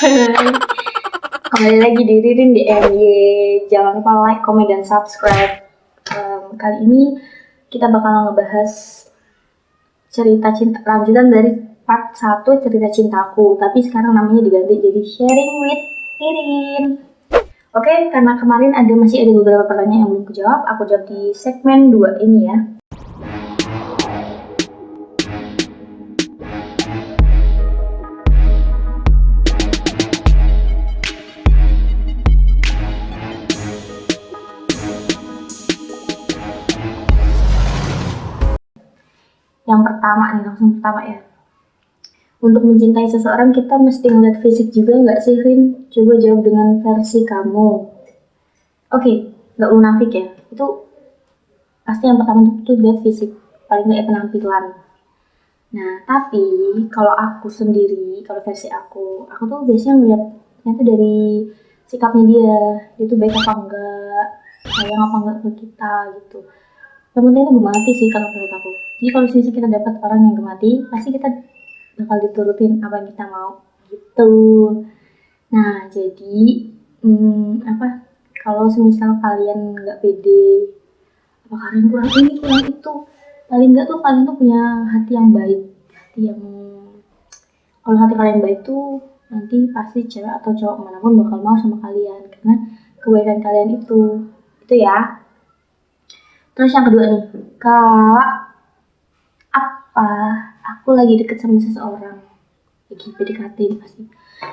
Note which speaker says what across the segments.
Speaker 1: Kembali lagi di Ririn di MY. Jangan lupa like, comment, dan subscribe. Kali ini kita bakal ngebahas cerita cinta lanjutan dari part 1 cerita cintaku. Tapi sekarang namanya diganti jadi Sharing with Ririn. Oke, karena kemarin masih ada beberapa pertanyaan yang belum kejawab, aku jawab di segmen 2 ini ya. Yang pertama nih, langsung pertama ya. Untuk mencintai seseorang kita mesti ngeliat fisik juga nggak sih, Rin? Coba jawab dengan versi kamu. Oke, nggak munafik ya. Itu pasti yang pertama itu lihat fisik, paling nggak penampilan. Nah, tapi kalau aku sendiri, kalau versi aku tuh biasanya ngeliatnya tuh dari sikapnya dia tuh baik apa enggak, sayang apa enggak ke kita gitu. Yang penting itu gemati sih kalau menurut aku. Jadi kalau misalnya kita dapat orang yang gemati, pasti kita bakal diturutin apa yang kita mau gitu. Nah, jadi kalau semisal kalian nggak pede, apa kalian kurang ini kurang itu, paling nggak tuh kalian tuh punya hati yang baik, hati yang kalau hati kalian baik tuh nanti pasti cewek atau cowok manapun bakal mau sama kalian karena kebaikan kalian itu ya. Terus yang kedua nih, kak, apa aku lagi deket sama seseorang, lagi PDKT pasti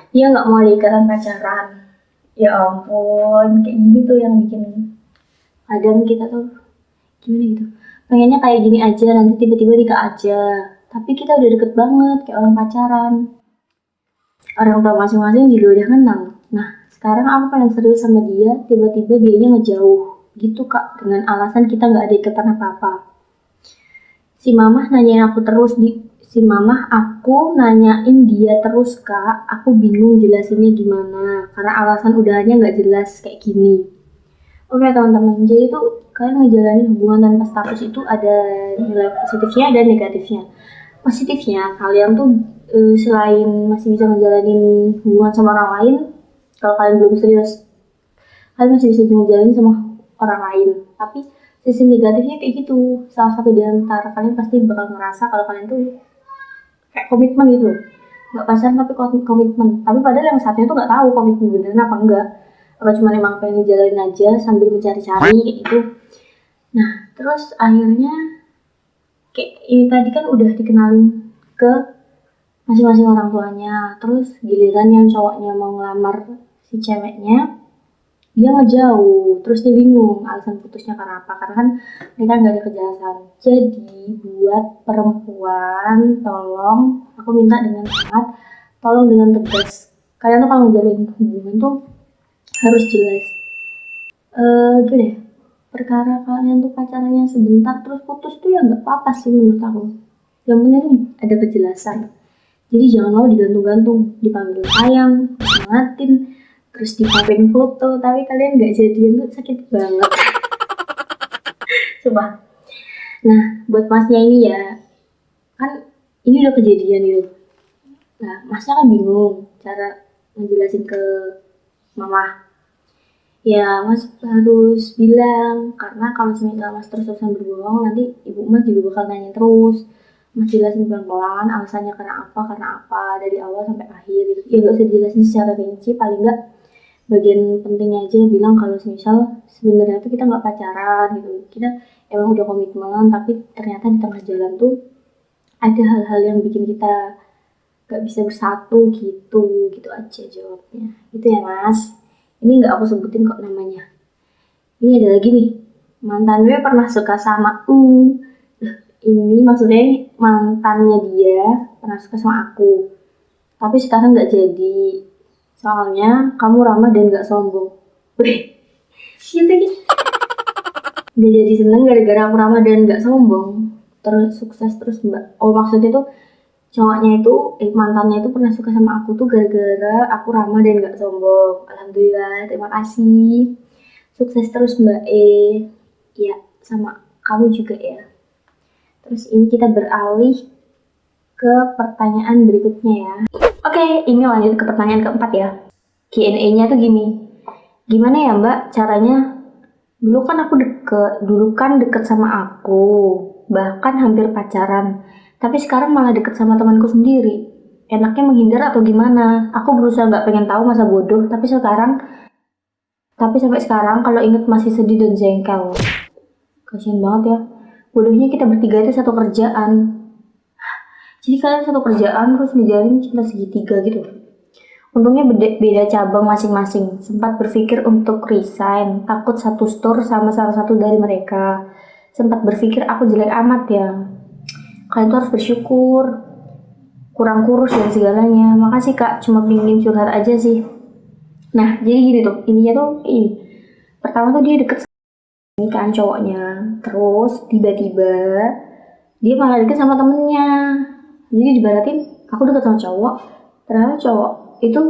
Speaker 1: dia nggak mau ada ikatan pacaran. Ya ampun, kayak gini tuh yang bikin kadang kita tuh gimana gitu, pengennya kayak gini aja, nanti tiba-tiba nikah aja, tapi kita udah deket banget kayak orang pacaran, orang tua masing-masing juga udah kenal. Nah sekarang aku pengen serius sama dia, tiba-tiba dianya ngejauh gitu kak, dengan alasan kita nggak ada ikatan apa-apa. Si mamah nanyain aku nanyain dia terus kak, aku bingung jelasinnya gimana karena alasan udahannya nggak jelas kayak gini. Oke teman-teman, jadi itu kalian ngejalanin hubungan tanpa status itu ada nilai positifnya dan negatifnya. Positifnya kalian tuh selain masih bisa ngejalanin hubungan sama orang lain, kalau kalian belum serius, kalian masih bisa ngejalanin sama orang lain. Tapi sisi negatifnya kayak gitu, salah satu di antara kalian pasti bakal ngerasa kalau kalian tuh kayak komitmen gitu, nggak pacaran tapi komitmen. Tapi padahal yang satunya tuh nggak tahu komitmen beneran apa enggak, apa cuma emang pengen ngejalanin aja sambil mencari-cari kayak gitu. Nah terus akhirnya kayak ini tadi kan udah dikenalin ke masing-masing orang tuanya, terus giliran yang cowoknya mau ngelamar si ceweknya, dia ngejauh, terus dia bingung alasan putusnya karena apa, karena kan mereka nggak ada kejelasan. Jadi buat perempuan, tolong aku minta dengan sangat, tolong dengan tegas, kalian tuh kalau ngejalin hubungan tuh harus jelas. Gini, perkara kalian tuh pacarannya sebentar terus putus tuh ya nggak apa-apa sih menurut aku. Yang penting ada kejelasan. Jadi jangan mau digantung-gantung, dipanggil sayang, disemangatin, terus dipapain foto, tapi kalian nggak jadian tuh sakit banget. Coba. Nah, buat masnya ini ya, kan ini udah kejadian gitu. Nah, masnya kan bingung cara ngejelasin ke mama. Ya, mas harus bilang, karena kalau misalnya mas terus-terusan berbohong, nanti ibu mas juga bakal nanya terus. Mas jelasin pelan-pelan alasannya karena apa, dari awal sampai akhir gitu. Ya nggak usah dijelasin secara rinci, paling nggak bagian pentingnya aja bilang kalau misal sebenarnya tuh kita nggak pacaran gitu, kita emang udah komitmen, tapi ternyata di tengah jalan tuh ada hal-hal yang bikin kita nggak bisa bersatu gitu aja jawabnya. Gitu ya mas. Ini nggak aku sebutin kok namanya. Ini ada lagi nih, mantan gue pernah suka sama ini maksudnya mantannya dia pernah suka sama aku, tapi sekarang nggak jadi soalnya kamu ramah dan nggak sombong. Wih, gitu gitu. Nggak jadi seneng gara-gara aku ramah dan nggak sombong, terus sukses terus mbak. Oh maksudnya tuh cowoknya itu mantannya itu pernah suka sama aku tuh gara-gara aku ramah dan nggak sombong. Alhamdulillah, terima kasih, sukses terus mbak ya, sama kamu juga ya. Terus ini kita beralih ke pertanyaan berikutnya ya. Oke, ini lanjut ke pertanyaan keempat ya. Q&A-nya tuh gini. Gimana ya Mbak caranya? Dulu kan deket sama aku, bahkan hampir pacaran. Tapi sekarang malah deket sama temanku sendiri. Enaknya menghindar atau gimana? Aku berusaha nggak pengen tahu masa bodoh, tapi sampai sekarang kalau inget masih sedih dan jengkel. Kasian banget ya. Bodohnya kita bertiga itu satu kerjaan. Jadi kalian satu kerjaan terus ngejalanin cinta segitiga gitu. Untungnya beda cabang masing-masing. Sempat berpikir untuk resign, takut satu store sama salah satu dari mereka. Sempat berpikir aku jelek amat ya. Kalian tuh harus bersyukur. Kurang kurus dan segalanya. Makasih kak, cuma pingin curhat aja sih. Nah, jadi gini tuh. Ininya tuh ini. Pertama tuh dia deket sama ini kan cowoknya. Terus tiba-tiba dia malah deket sama temennya. Jadi dibaratin aku deket sama cowok. Ternyata cowok itu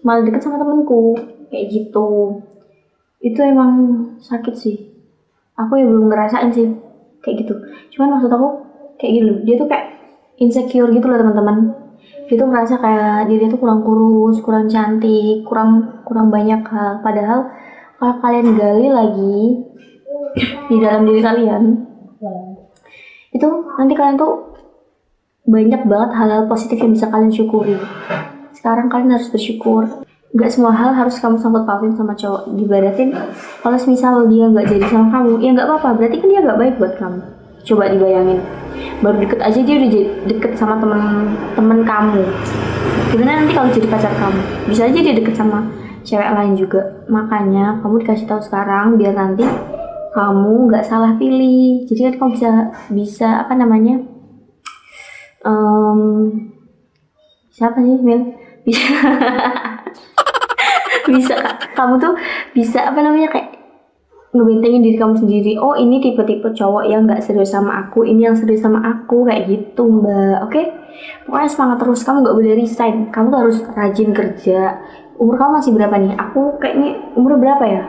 Speaker 1: malah deket sama temenku. Kayak gitu. Itu emang sakit sih. Aku ya belum ngerasain sih kayak gitu. Cuman maksud aku kayak gitu loh. Dia tuh kayak insecure gitu loh teman-teman. Dia tuh ngerasa kayak diri tuh kurang kurus, kurang cantik, kurang banyak hal. Padahal kalau kalian gali lagi di dalam diri kalian, itu nanti kalian tuh banyak banget hal-hal positif yang bisa kalian syukuri. Sekarang kalian harus bersyukur. Gak semua hal harus kamu sangkut pautin sama cowok. Dibaratin kalau misal dia gak jadi sama kamu, ya gak apa-apa, berarti kan dia gak baik buat kamu. Coba dibayangin, baru deket aja dia udah deket sama temen kamu. Gimana nanti kalau jadi pacar kamu? Bisa aja dia deket sama cewek lain juga. Makanya kamu dikasih tahu sekarang biar nanti kamu gak salah pilih. Jadi kan kamu bisa apa namanya, siapa sih Mil? Bisa kamu tuh bisa apa namanya kayak ngebentengin diri kamu sendiri. Oh ini tipe-tipe cowok yang nggak serius sama aku, ini yang serius sama aku, kayak gitu Mbak. Oke? Pokoknya semangat terus, kamu nggak boleh resign, kamu tuh harus rajin kerja. Umur kamu masih berapa nih? Aku kayaknya umur berapa ya?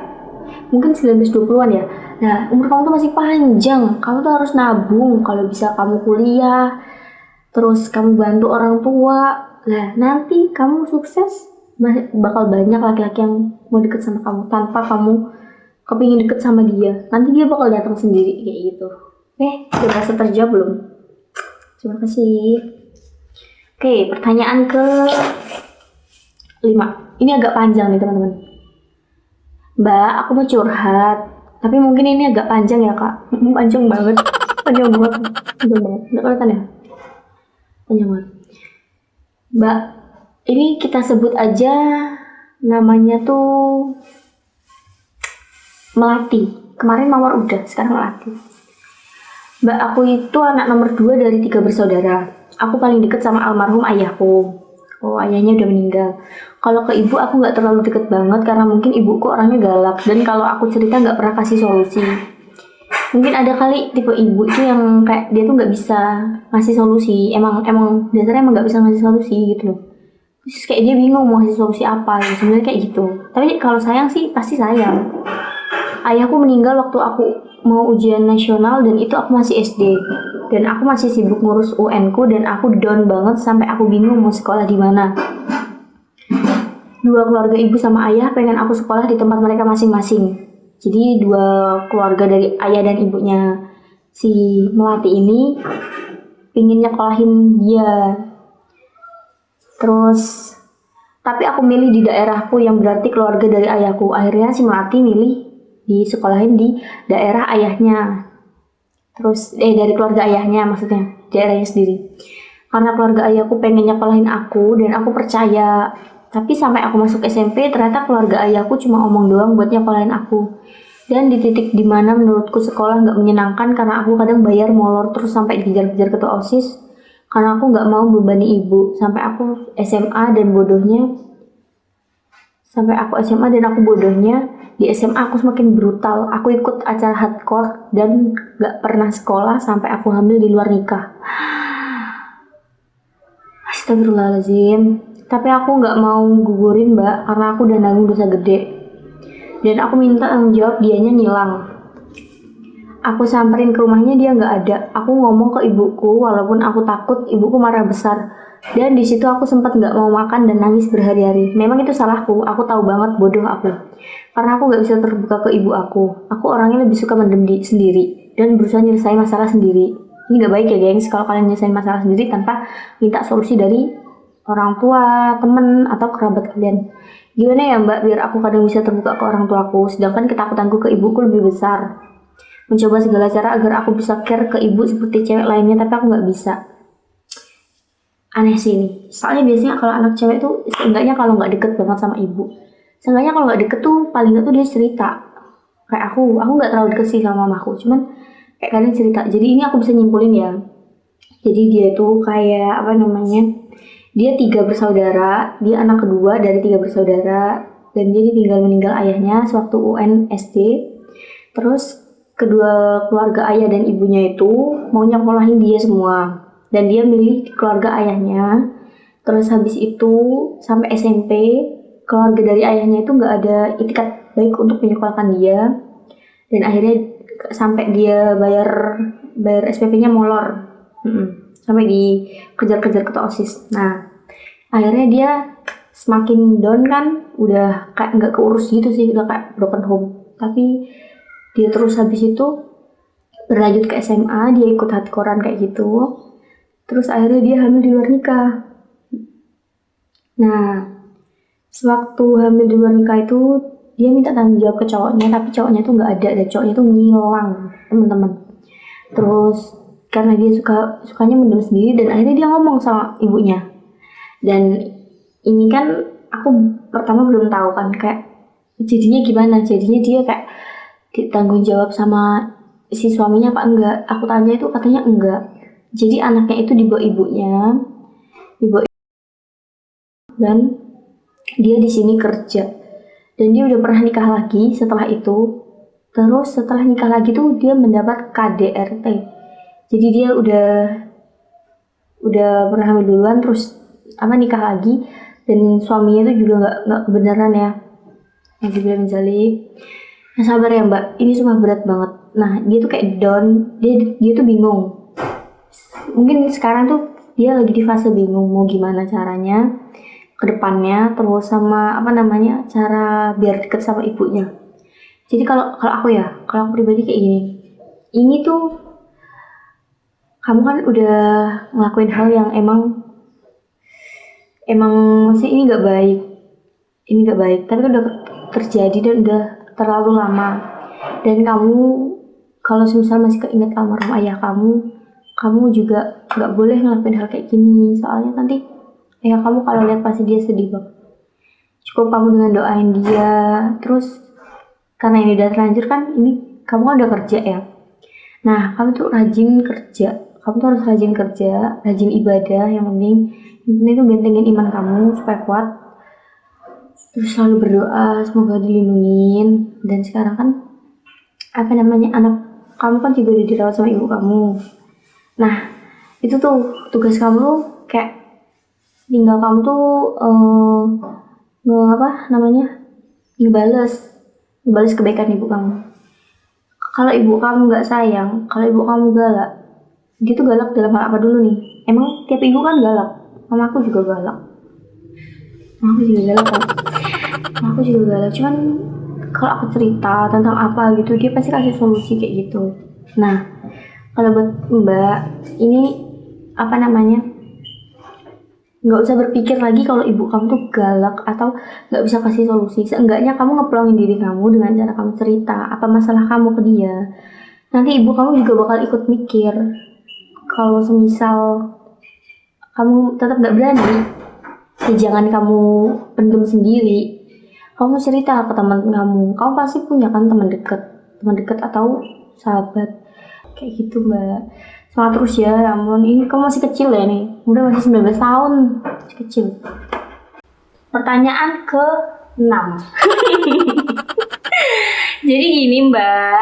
Speaker 1: Mungkin 19-20an ya. Nah umur kamu tuh masih panjang, kamu tuh harus nabung. Kalau bisa kamu kuliah, terus kamu bantu orang tua. Nah nanti kamu sukses, bakal banyak laki-laki yang mau deket sama kamu tanpa kamu kepingin deket sama dia. Nanti dia bakal datang sendiri kayak gitu. Udah merasa terjawab belum? Terima kasih. Oke, pertanyaan ke 5. Ini agak panjang nih teman-teman. Mbak, aku mau curhat. Tapi mungkin ini agak panjang ya kak. Panjang banget. Panjang banget. Nggak kelihatan ya? Panjang banget. Mbak, ini kita sebut aja namanya tuh Melati. Kemarin Mawar udah, sekarang Melati. Mbak, aku itu anak nomor 2 dari 3 bersaudara. Aku paling deket sama almarhum ayahku. Oh, ayahnya udah meninggal. Kalau ke ibu aku nggak terlalu deket banget karena mungkin ibuku orangnya galak dan kalau aku cerita nggak pernah kasih solusi. Mungkin ada kali tipe ibu itu yang kayak dia tuh nggak bisa ngasih solusi. Emang dasarnya emang nggak bisa ngasih solusi gitu loh. Terus kayak dia bingung mau ngasih solusi apa gitu. Sebenarnya kayak gitu. Tapi kalau sayang sih pasti sayang. Ayahku meninggal waktu aku mau ujian nasional dan itu aku masih SD. Dan aku masih sibuk ngurus UN ku dan aku down banget sampai aku bingung mau sekolah di mana. Dua keluarga ibu sama ayah pengen aku sekolah di tempat mereka masing-masing. Jadi dua keluarga dari ayah dan ibunya si Melati ini pingin nyekolahin dia. Terus tapi aku milih di daerahku yang berarti keluarga dari ayahku. Akhirnya si Melati milih disekolahin di daerah ayahnya. Terus dari keluarga ayahnya maksudnya, daerahnya sendiri. Karena keluarga ayahku pengen nyekolahin aku dan aku percaya. Tapi sampai aku masuk SMP ternyata keluarga ayahku cuma omong doang buat nyekolahin aku. Dan di titik dimana menurutku sekolah nggak menyenangkan karena aku kadang bayar molor terus sampai dikejar-kejar ketua OSIS. Karena aku nggak mau bebani ibu. Sampai aku SMA dan bodohnya di SMA aku semakin brutal. Aku ikut acara hardcore dan gak pernah sekolah sampai aku hamil di luar nikah. Astagfirullahaladzim. Tapi aku gak mau gugurin mbak karena aku udah nanggung dosa gede. Dan aku minta tanggung jawab dianya ngilang. Aku samperin ke rumahnya dia gak ada. Aku ngomong ke ibuku walaupun aku takut ibuku marah besar. Dan di situ aku sempat nggak mau makan dan nangis berhari-hari. Memang itu salahku, aku tahu banget bodoh aku. Karena aku nggak bisa terbuka ke ibu aku. Aku orangnya lebih suka mendem sendiri dan berusaha nyelesain masalah sendiri. Ini nggak baik ya gengs, kalau kalian nyelesain masalah sendiri tanpa minta solusi dari orang tua, temen, atau kerabat kalian. Gimana ya mbak biar aku kadang bisa terbuka ke orang tuaku, sedangkan ketakutanku ke ibuku lebih besar. Mencoba segala cara agar aku bisa care ke ibu seperti cewek lainnya, tapi aku nggak bisa. Aneh sih ini. Soalnya biasanya kalau anak cewek tuh seenggaknya kalau nggak deket banget sama ibu, seenggaknya kalau nggak deket tuh paling nggak tuh dia cerita. Kayak aku nggak terlalu deket sih sama mamaku, cuman kayak kalian cerita. Jadi ini aku bisa nyimpulin ya. Jadi dia tuh kayak apa namanya? Dia 3 bersaudara, dia anak kedua dari 3 bersaudara, dan dia ditinggal meninggal ayahnya sewaktu UN SD. Terus kedua keluarga ayah dan ibunya itu mau nyekolahin dia semua. Dan dia milih keluarga ayahnya. Terus habis itu sampai SMP keluarga dari ayahnya itu nggak ada itikat baik untuk menyekolahkan dia, dan akhirnya sampai dia bayar SPP-nya molor. Sampai dikejar-kejar ketua OSIS. Nah akhirnya dia semakin down kan, udah kayak nggak keurus gitu sih, udah kayak broken home. Tapi dia terus habis itu berlanjut ke SMA, dia ikut hati koran kayak gitu. Terus akhirnya dia hamil di luar nikah. Nah, sewaktu hamil di luar nikah itu dia minta tanggung jawab ke cowoknya, tapi cowoknya tuh nggak ada, dan cowoknya tuh ngilang, teman-teman. Terus karena dia sukanya mendem sendiri, dan akhirnya dia ngomong sama ibunya. Dan ini kan aku pertama belum tahu kan kayak jadinya gimana. Jadinya dia kayak ditanggung jawab sama si suaminya apa enggak. Aku tanya itu katanya enggak. Jadi anaknya itu dibawa ibunya, dan dia di sini kerja. Dan dia udah pernah nikah lagi setelah itu. Terus setelah nikah lagi tuh dia mendapat KDRT. Jadi dia udah pernah hamil duluan, terus nikah lagi, dan suaminya itu juga nggak kebenaran ya. Yang bilang Zali. Nah sabar ya mbak, ini semua berat banget. Nah dia tuh kayak down, dia tuh bingung. Mungkin sekarang tuh dia lagi di fase bingung mau gimana caranya ke depannya, terus sama cara biar deket sama ibunya. Jadi kalau aku pribadi kayak gini, ini tuh kamu kan udah ngelakuin hal yang emang maksudnya ini nggak baik, tapi udah terjadi dan udah terlalu lama. Dan kamu kalau misal masih keinget almarhum ayah kamu juga nggak boleh ngelakuin hal kayak gini, soalnya nanti ayah kamu kalau lihat pasti dia sedih banget. Cukup kamu dengan doain dia. Terus karena ini udah terlanjur kan, ini kamu kan udah kerja ya. Nah kamu tuh rajin kerja, kamu tuh harus rajin kerja, rajin ibadah. Yang penting itu bentengin iman kamu supaya kuat. Terus selalu berdoa semoga dilindungin. Dan sekarang kan anak kamu kan juga udah dirawat sama ibu kamu. Nah itu tuh tugas kamu tuh kayak tinggal kamu tuh ngebales kebaikan ibu kamu. Kalau ibu kamu nggak sayang, kalau ibu kamu galak, dia tuh galak dalam hal apa dulu nih? Emang tiap ibu kan galak. Mamaku juga galak. Cuman kalau aku cerita tentang apa gitu, dia pasti kasih solusi kayak gitu. Nah, kalau buat mbak, ini nggak usah berpikir lagi kalau ibu kamu tuh galak atau nggak bisa kasih solusi. Seenggaknya kamu ngeplongin diri kamu dengan cara kamu cerita apa masalah kamu ke dia. Nanti ibu kamu juga bakal ikut mikir. Kalau semisal kamu tetap nggak berani, ya jangan kamu pendem sendiri. Kamu cerita ke teman kamu pasti punya kan teman dekat atau sahabat kayak gitu mbak. Semangat terus ya, ampun ini kamu masih kecil ya nih, udah masih 19 tahun, masih kecil. Pertanyaan ke-6. Jadi gini mbak,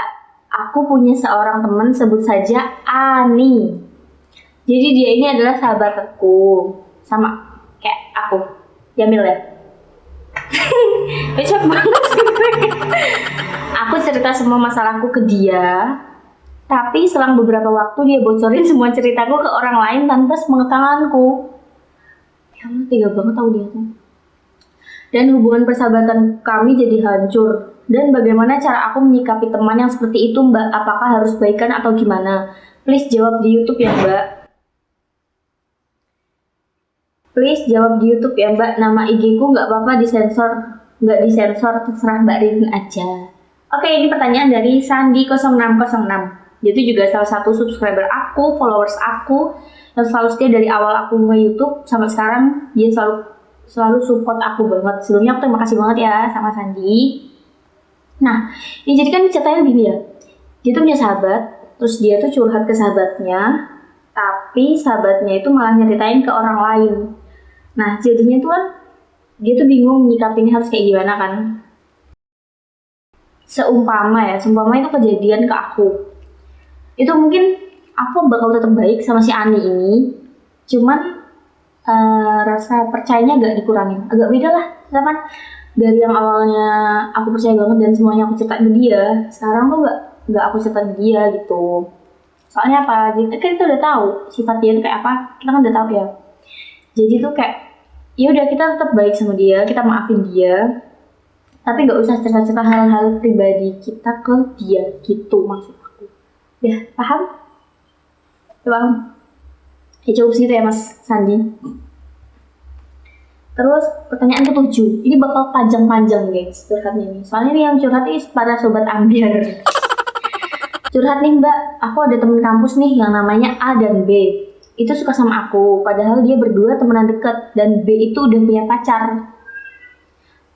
Speaker 1: aku punya seorang teman, sebut saja Ani. Jadi dia ini adalah sahabat aku, sama kayak aku, Jamil ya. Becek banget sih. Aku cerita semua masalahku ke dia, tapi selang beberapa waktu dia bocorin semua ceritaku ke orang lain tanpa sepengetahuanku. Allah, tega banget tau dia tuh. Dan hubungan persahabatan kami jadi hancur. Dan bagaimana cara aku menyikapi teman yang seperti itu, Mbak? Apakah harus baikan atau gimana? Please jawab di YouTube ya, Mbak. Please jawab di YouTube ya, Mbak. Nama IG ku nggak apa-apa disensor, nggak disensor, terserah Mbak Ririn aja. Oke, ini pertanyaan dari Sandi0606. Dia itu juga salah satu subscriber aku, followers aku, yang selalu setia dari awal aku nge-YouTube sampai sekarang. Dia selalu support aku banget. Sebelumnya aku terima kasih banget ya sama Sandi. Nah, ini jadi kan ceritanya gini ya. Dia tuh punya sahabat, terus dia tuh curhat ke sahabatnya, tapi sahabatnya itu malah nyeritain ke orang lain. Nah, jadinya tuh kan dia tuh bingung nyikapinnya harus kayak gimana kan. Seumpama itu kejadian ke aku. Itu mungkin aku bakal tetap baik sama si Ani ini, cuman rasa percayanya agak dikurangin, agak beda lah, kan dari yang awalnya aku percaya banget dan semuanya aku ceritain ke dia, sekarang tuh nggak aku ceritain ke dia gitu. Soalnya apa? Jadi kan kita udah tahu sifat dia itu kayak apa, kita kan udah tahu ya. Jadi tuh kayak ya udah kita tetap baik sama dia, kita maafin dia, tapi nggak usah cerita-cerita hal-hal pribadi kita ke dia gitu maksud aku. Ya paham? Paham? Ya cukup segitu ya Mas Sandi. Terus pertanyaan ke-7, ini bakal panjang-panjang guys curhatnya nih. Soalnya ini yang curhat ini para sobat ambiar. Curhat nih Mbak, aku ada temen kampus nih yang namanya A dan B. Itu suka sama aku, padahal dia berdua temenan deket dan B itu udah punya pacar.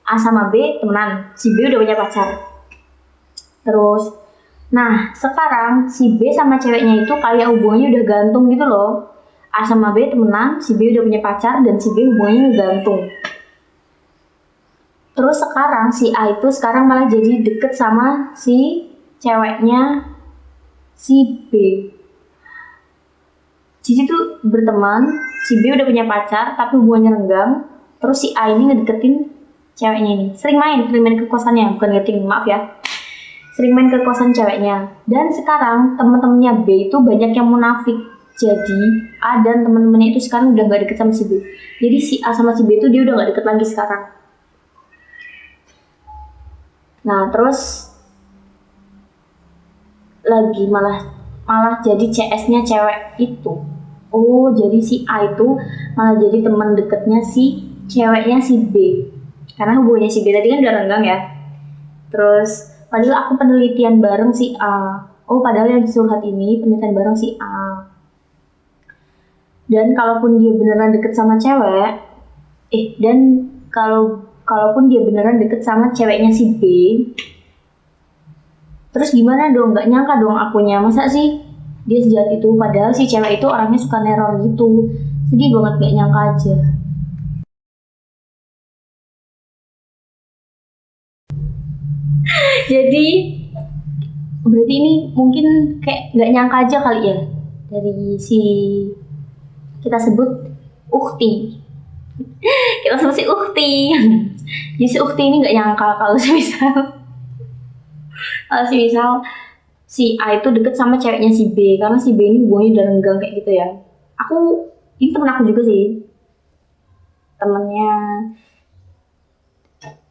Speaker 1: A sama B temenan, si B udah punya pacar. Terus, nah sekarang si B sama ceweknya itu kayak hubungannya udah gantung gitu loh. A sama B temenan, si B udah punya pacar dan si B hubungannya gantung. Terus sekarang si A itu sekarang malah jadi deket sama si ceweknya si B. Jadi tuh berteman, si B udah punya pacar tapi hubungannya renggang. Terus si A ini ngedeketin ceweknya ini. Sering main ke kosannya, bukan ngedeketin, maaf ya. Sering main ke kosan ceweknya. Dan sekarang temen-temennya B itu banyak yang munafik. Jadi A dan teman-temannya itu sekarang udah gak deket sama si B. Jadi si A sama si B itu dia udah gak deket lagi sekarang. Nah terus lagi malah jadi CS-nya cewek itu. Oh jadi si A itu malah jadi teman deketnya si ceweknya si B. Karena hubungannya si B tadi kan udah renggang ya. Terus padahal aku penelitian bareng si A. Oh padahal yang curhat ini penelitian bareng si A. Dan kalaupun dia beneran deket sama cewek, kalaupun dia beneran deket sama ceweknya si B, terus gimana dong? Gak nyangka dong akunya, masa sih dia sejahat itu? Padahal si cewek itu orangnya suka neror gitu. Sedih banget, gak nyangka aja. Jadi berarti ini mungkin kayak gak nyangka aja kali ya dari si kita sebut Ukti. Kita sebut si Ukti. Jadi si Ukti ini nggak nyangka kalau misal si A itu deket sama ceweknya si B, karena si B ini hubungannya udah renggang kayak gitu ya. Ini temen aku juga sih, temennya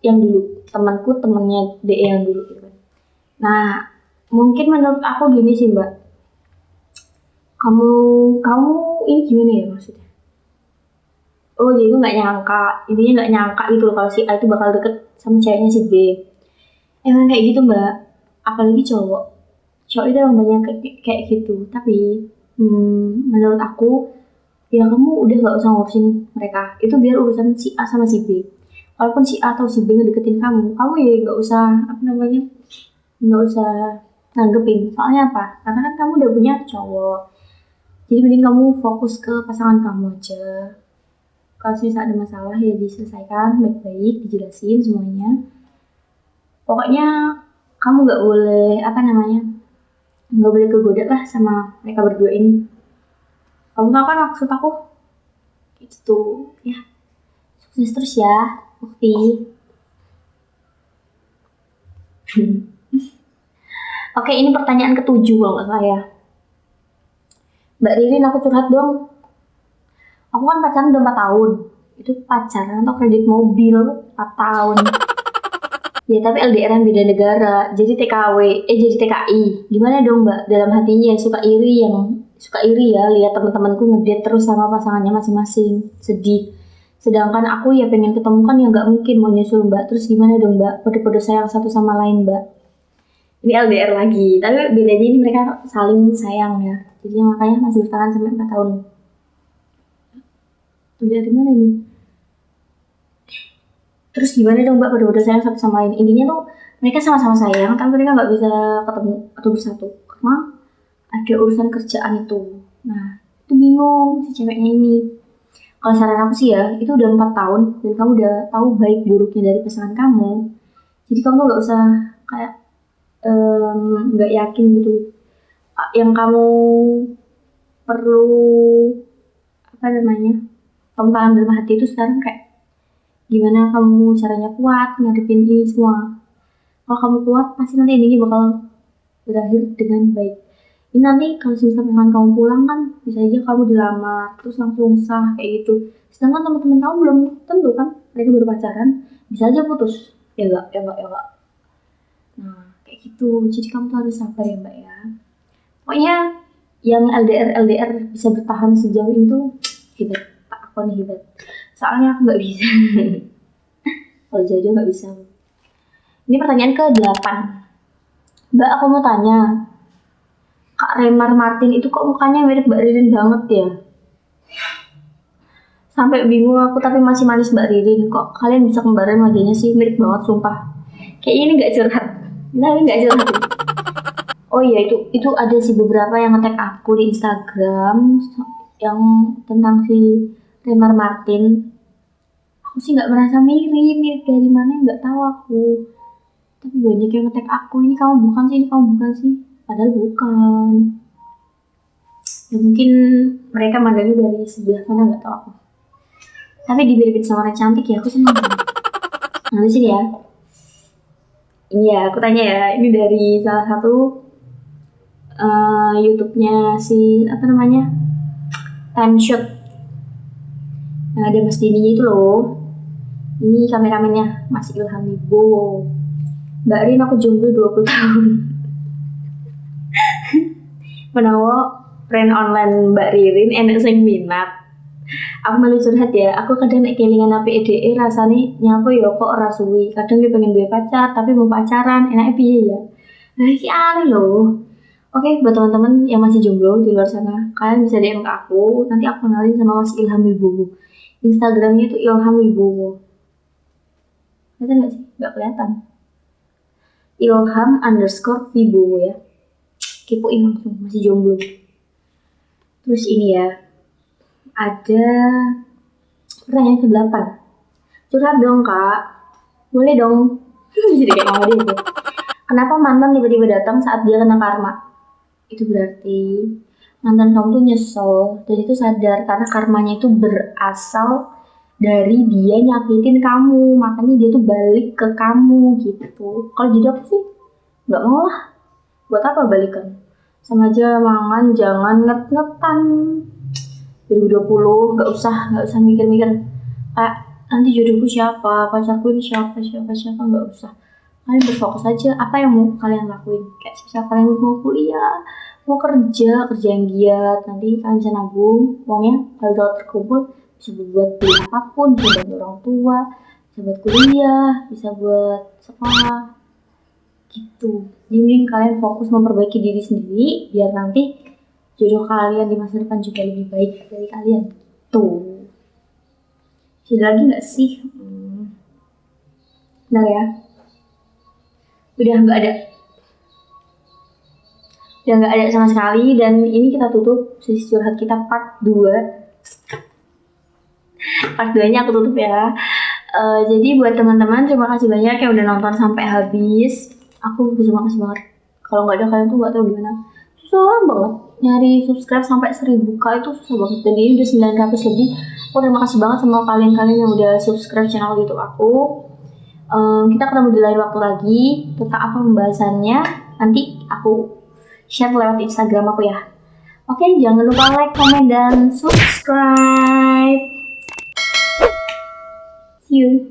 Speaker 1: yang dulu, temennya DE yang dulu gitu. Nah mungkin menurut aku gini sih Mbak, kamu ini gimana ya maksudnya? Oh dia itu intinya nggak nyangka gitu loh kalau si A itu bakal deket sama ceweknya si B. Emang kayak gitu Mbak, apalagi cowok itu emang banyak kayak gitu. Tapi menurut aku ya kamu udah nggak usah ngurusin mereka, itu biar urusan si A sama si B. Walaupun si A atau si B ngedeketin kamu ya nggak usah nggak usah nanggepin. Soalnya apa? Karena kan kamu udah punya cowok, jadi mending kamu fokus ke pasangan kamu aja. Kalau misalnya ada masalah ya diselesaikan baik-baik, dijelasin semuanya. Pokoknya kamu nggak boleh nggak boleh kegoda lah sama mereka berdua ini. Kamu tahu kan maksud aku? Gitu ya. Sukses terus ya, Ukti. Oke, ini pertanyaan ke-7 kalau nggak salah ya. Mbak Ririn, aku curhat dong. Aku kan pacaran udah 4 tahun. itu pacaran atau kredit mobil 4 tahun. Ya tapi LDR-an beda negara, jadi jadi TKI. Gimana dong Mbak? Dalam hatinya suka iri ya lihat teman-temanku ngedate terus sama pasangannya masing-masing, sedih. Sedangkan aku ya pengen ketemu kan ya nggak mungkin mau nyusul Mbak. Terus gimana dong Mbak? Kode-kode sayang satu sama lain Mbak. Ini LDR lagi, tapi bedanya ini mereka saling sayang ya. Jadi makanya masih bertahan sampai 4 tahun. Dari mana ini? Terus gimana dong Mbak kode-kode sayang satu sama lain? Intinya tuh mereka sama-sama sayang, tapi mereka nggak bisa ketemu atau bersatu karena ada urusan kerjaan itu. Nah, itu bingung si ceweknya ini. Kalau saran aku sih ya, itu udah 4 tahun dan kamu udah tahu baik buruknya dari pasangan kamu. Jadi kamu tuh nggak usah kayak nggak yakin gitu. Yang kamu perlu apa namanya? Kamu tanam dalam hati itu sekarang kayak gimana kamu caranya kuat ngadepin ini semua. Kalau kamu kuat, pasti nanti ini bakal berakhir dengan baik. Ini nanti kalau misalnya kamu pulang kan bisa aja kamu dilamar terus langsung sah kayak gitu. Sedangkan teman-teman kamu belum tentu kan, mereka baru pacaran, bisa aja putus. Ya enggak. Nah kayak gitu. Jadi kamu tuh harus sabar ya Mbak ya. Pokoknya yang LDR bisa bertahan sejauh ini tuh hebat. Pak aku nih hebat. Soalnya aku nggak bisa. Kalau jauh-jauh nggak bisa. Ini pertanyaan ke-8. Mbak aku mau tanya, Kak Remar Martin itu kok mukanya mirip Mbak Ririn banget ya? Sampai bingung aku tapi masih manis Mbak Ririn. Kok kalian bisa kembaran wajahnya sih? Mirip banget sumpah. Kayaknya ini gak curhat. Nah ini gak curhat. Oh iya itu ada sih beberapa yang nge-tag aku di Instagram yang tentang si Remar Martin. Aku sih gak merasa mirip dari mana gak tahu aku. Tapi banyak yang nge-tag aku, ini kamu bukan sih. Padahal bukan. Ya mungkin mereka mandangnya dari sebelah mana nggak tahu aku. Tapi diberi sama orang cantik ya aku senang. Nah di sini ya. Ini ya aku tanya ya. Ini dari salah satu YouTube-nya si apa namanya Time Shot. Yang ada Mas Dini itu loh. Ini kameramennya Mas Ilham Wibowo. Mbak Rin aku jomblo 20 tahun. Menawa brand online Mbak Ririn enek sing minat. Aku malu curhat ya, aku kadang nek kelingan api EDE rasane nyapa ya kok ora suwi. Kadang dia pengen duwe pacar tapi mau pacaran, enaknya piye ya? Nah iki aneh loh. Oke, buat teman-teman yang masih jomblo di luar sana, kalian bisa DM ke aku, nanti aku kenalin sama Mas Ilham Wibowo. Instagramnya itu Ilham Wibowo. Kelihatan nggak sih? Nggak kelihatan. Ilham_Wibowo ya. Kepoin langsung, masih jomblo. Terus ini ya, ada pertanyaan ke-8. Curhat dong kak, boleh dong. Jadi kayak mama dia. Kenapa mantan tiba-tiba datang saat dia kena karma? Itu berarti mantan kamu tuh nyesel dan itu sadar karena karmanya itu berasal dari dia nyakitin kamu, makanya dia tuh balik ke kamu gitu. Kalau jadi aku sih nggak mau lah. Buat apa balikan? Sama aja mangan, jangan nget-ngetan. 2020 nggak usah mikir-mikir kayak nanti jodohku siapa, pacarku ini siapa nggak usah. Kalian berfokus aja apa yang mau kalian lakuin. Kayak misalnya kalian mau kuliah, mau kerja yang giat, nanti kalian bisa nabung uangnya kalau udah terkumpul bisa buat beli apapun, bisa buat orang tua, bisa buat kuliah, bisa buat sekolah gitu. Jadi mending kalian fokus memperbaiki diri sendiri biar nanti jodoh kalian di masa depan juga lebih baik dari kalian. Tuh. Ada lagi nggak sih? Benar ya? Udah nggak ada sama sekali dan ini kita tutup sesi curhat kita part 2. Part 2-nya aku tutup ya. Jadi buat teman-teman terima kasih banyak yang udah nonton sampai habis. Aku terima kasih banget. Kalau nggak ada kalian tuh nggak tahu gimana. Susah banget nyari subscribe sampai 1000k itu susah banget. Dan ini udah 900 lebih. Aku terima kasih banget sama kalian yang udah subscribe channel YouTube aku. Kita ketemu di lain waktu lagi. Tentang apa pembahasannya nanti aku share lewat Instagram aku ya. Oke, jangan lupa like, comment, dan subscribe. See you.